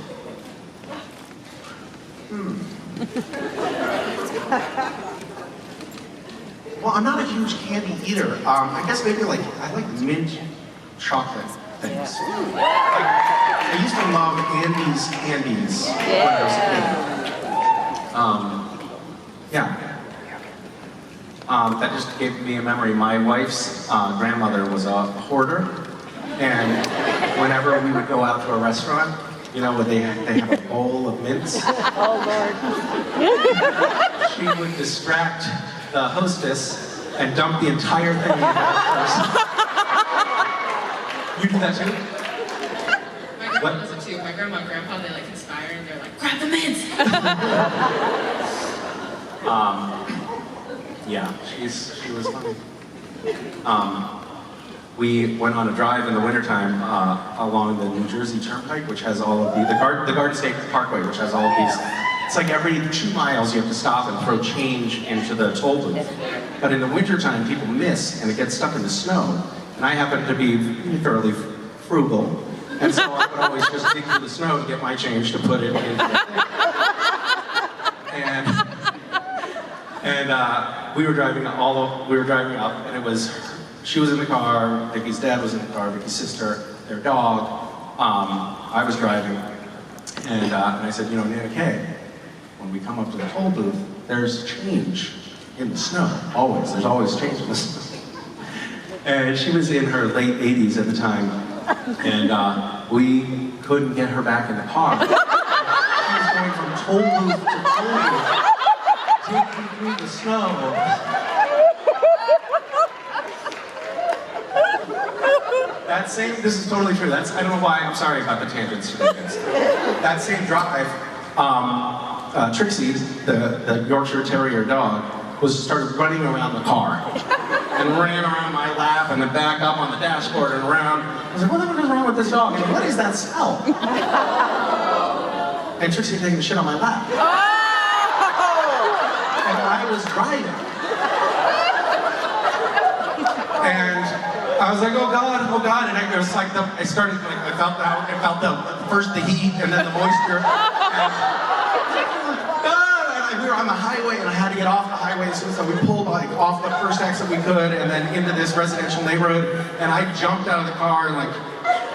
Well, I'm not a huge candy eater. I guess maybe I like mint chocolate things. I used to love Andy's candies when I was a kid. Yeah. That just gave me a memory. My wife's grandmother was a hoarder, and whenever we would go out to a restaurant, you know, they have a bowl of mints. Oh, Lord. She would distract the hostess and dump the entire thing in that person. You do that too? My grandma does it too. My grandma and grandpa, they like conspire and they're like, grab the mints! Yeah, she was funny. We went on a drive in the wintertime along the New Jersey Turnpike, which has all of the Garden State Parkway, which has all of these. It's like every 2 miles you have to stop and throw change into the toll booth. But in the wintertime, people miss and it gets stuck in the snow. And I happen to be thoroughly frugal, and so I would always just dig through the snow to get my change to put it in. And we were driving up, and it was, she was in the car, Vicky's dad was in the car, Vicky's sister, their dog. I was driving, and I said, you know, Nana Kay, when we come up to the toll booth, there's change in the snow, always. There's always change in the snow. And she was in her late 80s at the time, and we couldn't get her back in the car. She was going from toll booth to toll booth, taking through the snow. This is totally true. I don't know why, I'm sorry about the tangents. That same drive, Trixie, the Yorkshire Terrier dog, started running around the car. And ran around my lap and then back up on the dashboard and around. I was like, what the fuck is wrong with this dog? And what is that smell? And Trixie taking the shit on my lap. And I was driving. And I was like, oh God, and I was like, I felt the heat and then the moisture. And we were on the highway and I had to get off the highway, so we pulled off the first exit we could and then into this residential neighborhood, and I jumped out of the car and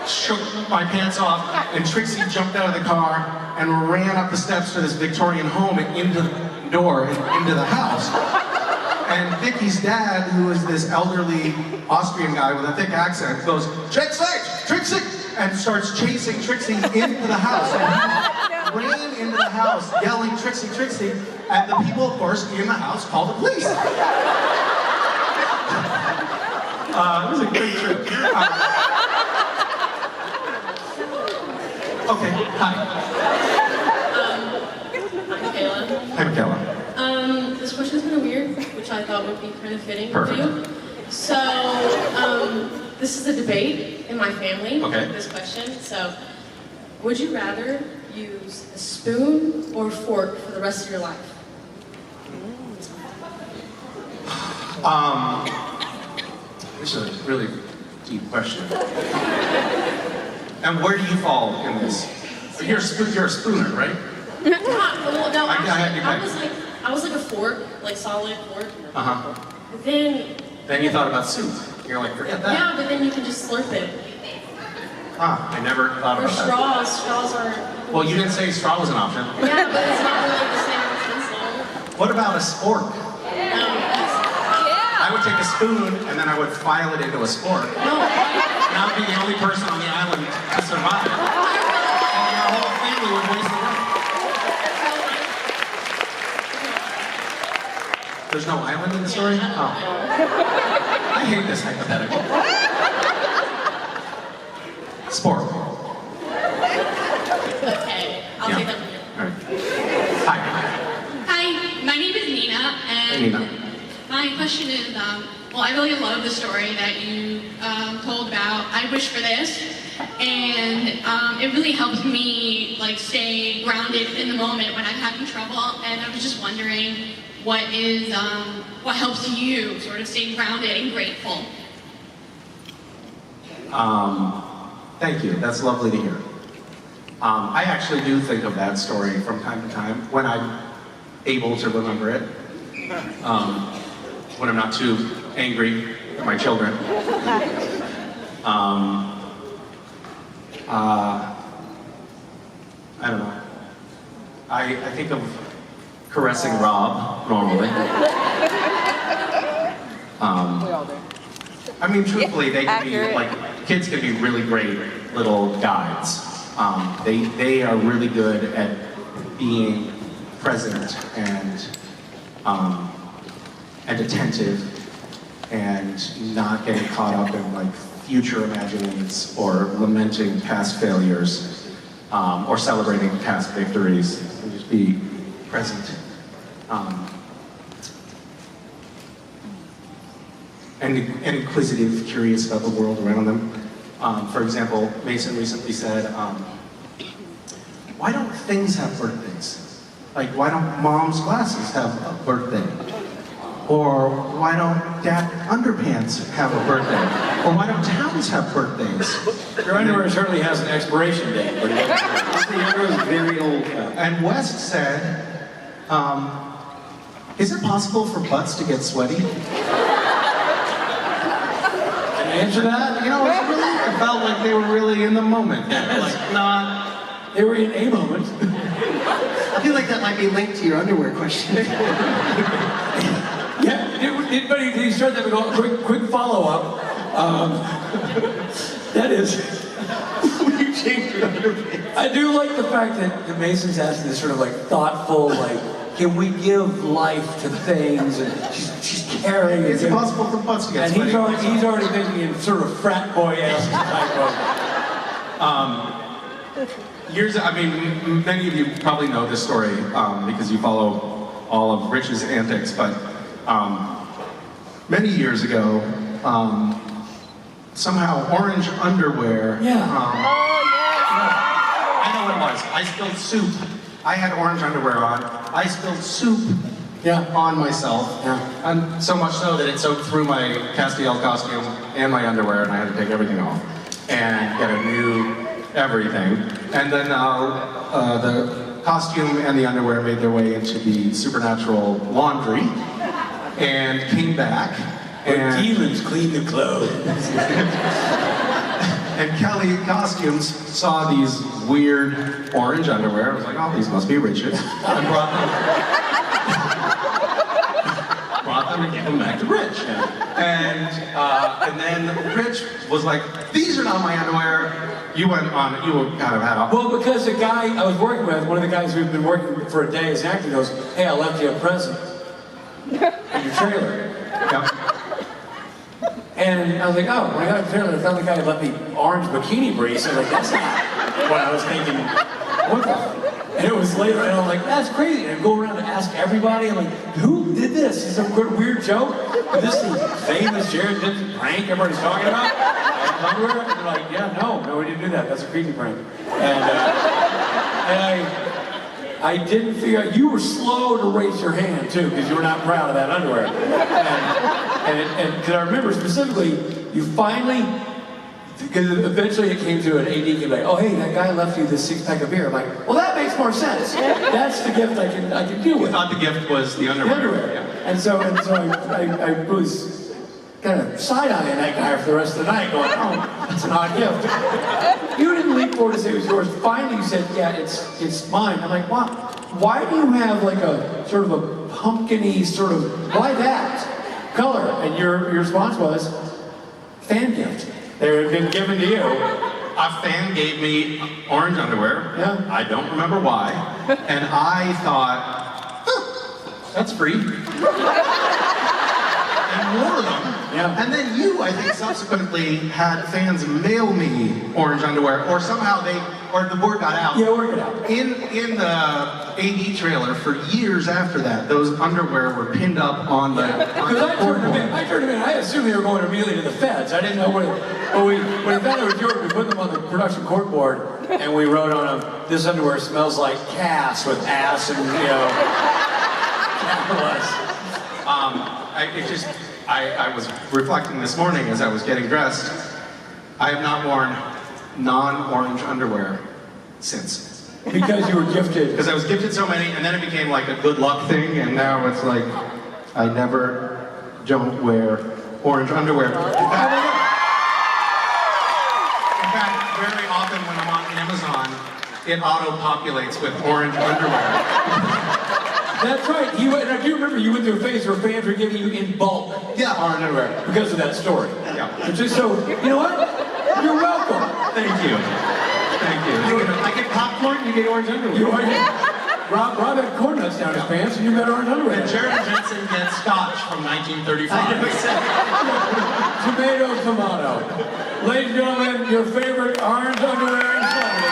shook my pants off, and Trixie jumped out of the car and ran up the steps to this Victorian home and into the door and into the house. And Vicky's dad, who is this elderly Austrian guy with a thick accent, goes, Trixie! And starts chasing Trixie into the house. And he ran into the house, yelling, Trixie! And the people, of course, in the house called the police. It was a great trip. Okay, hi. I'm Michaela. Hi, Michaela. This question's kind of weird, which I thought would be kind of fitting Perfect. for you. So, this is a debate in my family, Okay. this question. So, would you rather use a spoon or a fork for the rest of your life? This is a really deep question. And where do you fall in this? You're a spooner, right? Well, no, actually, I I was like a fork, like solid fork. Uh-huh. But then Then you thought about soup. You're like, forget that. yeah, but then you can just slurp it. I never thought Or about that. straws. Straws are. Well, you didn't say straw was an option. Yeah, but it's not really the same utensil. What about a spork? I would take a spoon and then I would file it into a spork. No. And I would be the only person on the island to survive. And your whole family would waste away. There's no island in the story? Oh. I hate this hypothetical. Sport. Okay, I'll take that from you. All right. Hi. Hi, my name is Nina, and Nina. my question is, well, I really love the story that you told about I Wish for This, and it really helps me like stay grounded in the moment when I'm having trouble, and I was just wondering what helps you sort of stay grounded and grateful? Thank you. That's lovely to hear. I actually do think of that story from time to time when I'm able to remember it. When I'm not too angry at my children. I don't know. I think of caressing Rob normally. I mean, truthfully, they can be like, kids can be really great little guides. They are really good at being present and attentive and not getting caught up in like future imaginings or lamenting past failures or celebrating past victories, and just be present. And inquisitive, curious about the world around them. For example, Mason recently said, why don't things have birthdays? Like, why don't mom's glasses have a birthday? Or why don't dad underpants have a birthday? Or why don't towns have birthdays? Your underwear certainly has an expiration date, but the underwear is very old. And West said, is it possible for butts to get sweaty? Answer that? You know, it's really, it felt like they were really in the moment. Like, not... They were in a moment. I feel like that might be linked to your underwear question. Yeah, but he started to go, quick follow-up. That is... You changed your underwear. I do like the fact that the Mason's asking this sort of like thoughtful, like, can we give life to things? And she's caring. It's impossible for butts to get sweaty. And he's already thinking in sort of frat boy-esque type of... many of you probably know this story because you follow all of Rich's antics, but many years ago, somehow orange underwear... Yeah. I know what it was. I spilled soup. I had orange underwear on. I spilled soup on myself. Yeah. And so much so that it soaked through my Castiel costume and my underwear, and I had to take everything off and get a new everything. And then the costume and the underwear made their way into the supernatural laundry and came back. And demons clean the clothes. And Kelly Costumes saw these weird orange underwear. I was like, oh, these must be Rich's. And brought them and gave them back to Rich. And then Rich was like, these are not my underwear. You went on, you kind of had a... Well, because the guy I was working with, one of the guys who'd been working for a day as an actor, goes, hey, I left you a present in your trailer. Yep. And I was like, oh, when I got in the trailer, I found the guy who left me orange bikini briefs. I was like, that's not what I was thinking. What the? And it was later, and I'm like, that's crazy. And I go around and ask everybody, I'm like, who did this? Is this a weird joke? Is this the famous Jared Dixon prank everybody's talking about? And they're like, yeah, no, we didn't do that. That's a creepy prank. And I didn't figure out, you were slow to raise your hand too, because you were not proud of that underwear. And because I remember specifically, you finally, because eventually it came to an AD came like, oh hey, that guy left you this 6-pack of beer. I'm like, well that makes more sense. That's the gift I can deal with. You thought the gift was the underwear. Yeah. And so I was kind of side-eyeing that guy for the rest of the night, going, oh, that's an odd gift. You didn't leap forward to say it was yours. Finally, you said, yeah, it's mine. I'm like, wow, why do you have like a sort of a pumpkin-y sort of, why that color? And your response was, fan gift. They had been given to you. A fan gave me orange underwear. Yeah. I don't remember why. And I thought, huh, that's free. and wore them. Yeah. And then you, I think, subsequently had fans mail me orange underwear, or somehow the word got out. Yeah, word got out. In the AD trailer, for years after that, those underwear were pinned up on the. Because I turned them in. I assumed they were going immediately to the feds. I didn't know when we found it was yours, we put them on the production court board, and we wrote on them, "This underwear smells like Cass," with ass and, capitalized. I was reflecting this morning as I was getting dressed. I have not worn non-orange underwear since. Because you were gifted. Because I was gifted so many, and then it became like a good luck thing, and now it's like, I don't wear orange underwear. In fact, very often when I'm on Amazon, it auto-populates with orange underwear. That's right. And I do remember you went through a phase where fans were giving you in bulk orange underwear because of that story. Yeah. Just so, you know what? You're welcome. Thank you. Thank you. I get popcorn, you get orange underwear. Rob had corn nuts down his pants, and you got orange underwear. And Jared Jensen gets scotch from 1935. Tomato. Ladies and gentlemen, your favorite orange underwear insanity.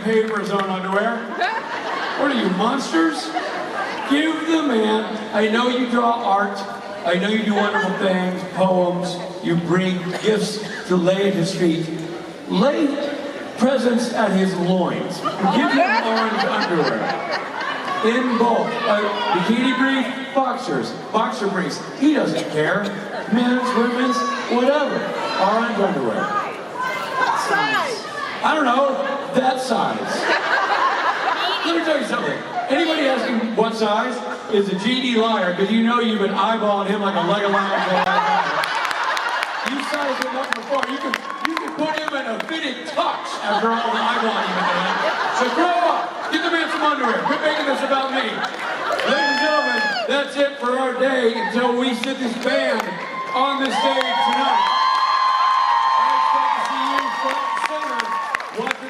Pay for his own underwear. What are you, monsters? Give the man, I know you draw art, I know you do wonderful things, poems, you bring gifts to lay at his feet. Lay presents at his loins. Give him orange underwear. In bulk. Bikini brief, boxer briefs. He doesn't care. Men's, women's, whatever. Orange underwear. I don't know, that size. Let me tell you something. Anybody asking what size is a GD liar, because you know you've been eyeballing him like a leg of lamb for a long time. You sized him up before. You can put him in a fitted tux after all the eyeballing you've been doing. So grow up. Get the man some underwear. Quit making this about me. Ladies and gentlemen, that's it for our day until we sit this band on the stage tonight.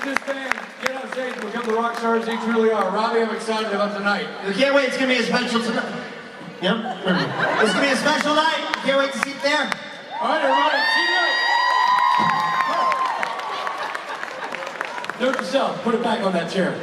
This band get on stage and become the rock stars they truly are. Robbie, I'm excited about tonight. I can't wait. It's going to be a special tonight. Yep. It's going to be a special night. Can't wait to see you there. All right, everybody. See you. Note yourself. Put it back on that chair.